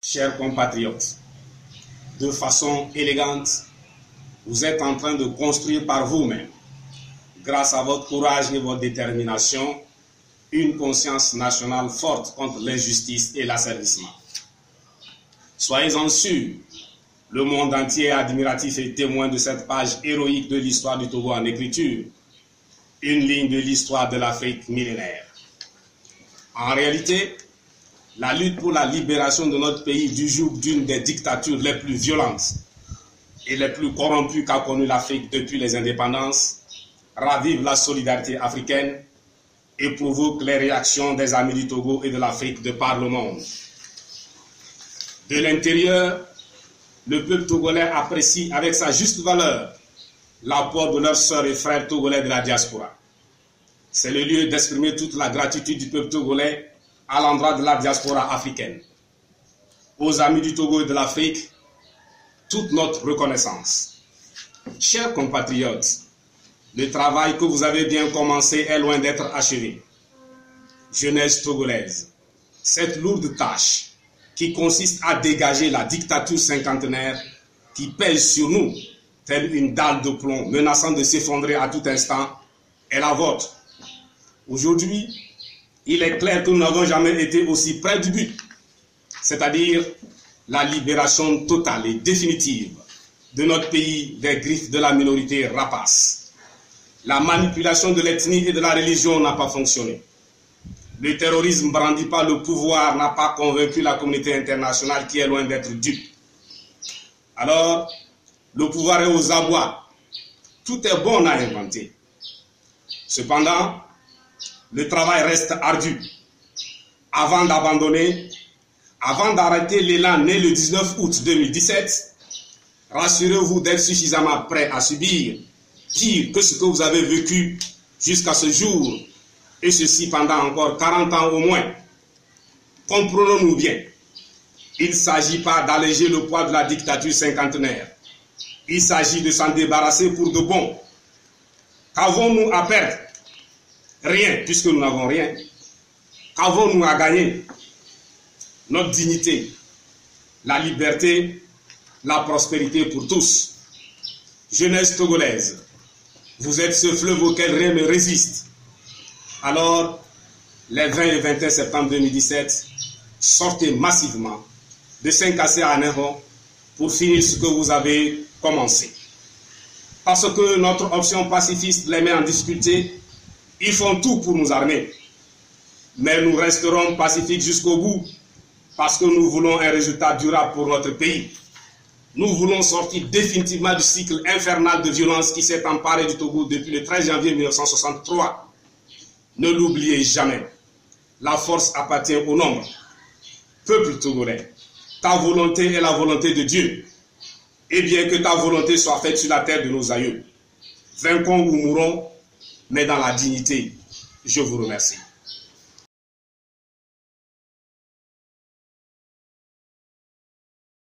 Chers compatriotes, de façon élégante, vous êtes en train de construire par vous-même, grâce à votre courage et votre détermination, une conscience nationale forte contre l'injustice et l'asservissement. Soyez-en sûrs, le monde entier est admiratif et témoin de cette page héroïque de l'histoire du Togo en écriture, une ligne de l'histoire de l'Afrique millénaire. En réalité, la lutte pour la libération de notre pays du joug d'une des dictatures les plus violentes et les plus corrompues qu'a connue l'Afrique depuis les indépendances ravive la solidarité africaine et provoque les réactions des amis du Togo et de l'Afrique de par le monde. De l'intérieur, le peuple togolais apprécie avec sa juste valeur l'apport de leurs sœurs et frères togolais de la diaspora. C'est le lieu d'exprimer toute la gratitude du peuple togolais à l'endroit de la diaspora africaine. Aux amis du Togo et de l'Afrique, toute notre reconnaissance. Chers compatriotes, le travail que vous avez bien commencé est loin d'être achevé. Jeunesse togolaise, cette lourde tâche qui consiste à dégager la dictature cinquantenaire qui pèse sur nous, telle une dalle de plomb menaçant de s'effondrer à tout instant, est la vôtre. Aujourd'hui, il est clair que nous n'avons jamais été aussi près du but, c'est-à-dire la libération totale et définitive de notre pays des griffes de la minorité rapace. La manipulation de l'ethnie et de la religion n'a pas fonctionné. Le terrorisme brandi par le pouvoir n'a pas convaincu la communauté internationale qui est loin d'être dupe. Alors, le pouvoir est aux abois. Tout est bon à inventer. Cependant, le travail reste ardu. Avant d'abandonner, avant d'arrêter l'élan né le 19 août 2017, rassurez-vous d'être suffisamment prêt à subir pire que ce que vous avez vécu jusqu'à ce jour, et ceci pendant encore 40 ans au moins. Comprenons-nous bien, il ne s'agit pas d'alléger le poids de la dictature cinquantenaire. Il s'agit de s'en débarrasser pour de bon. Qu'avons-nous à perdre? Rien, puisque nous n'avons rien. Qu'avons-nous à gagner? Notre dignité, la liberté, la prospérité pour tous. Jeunesse togolaise, vous êtes ce fleuve auquel rien ne résiste. Alors, les 20 et 21 septembre 2017, sortez massivement de Saint-Cassé à Néron pour finir ce que vous avez commencé. Parce que notre option pacifiste les met en difficulté, ils font tout pour nous armer. Mais nous resterons pacifiques jusqu'au bout parce que nous voulons un résultat durable pour notre pays. Nous voulons sortir définitivement du cycle infernal de violence qui s'est emparé du Togo depuis le 13 janvier 1963. Ne l'oubliez jamais, la force appartient au nombre. Peuple togolais, ta volonté est la volonté de Dieu. Et bien que ta volonté soit faite sur la terre de nos aïeux, vaincons ou mourons, mais dans la dignité. Je vous remercie.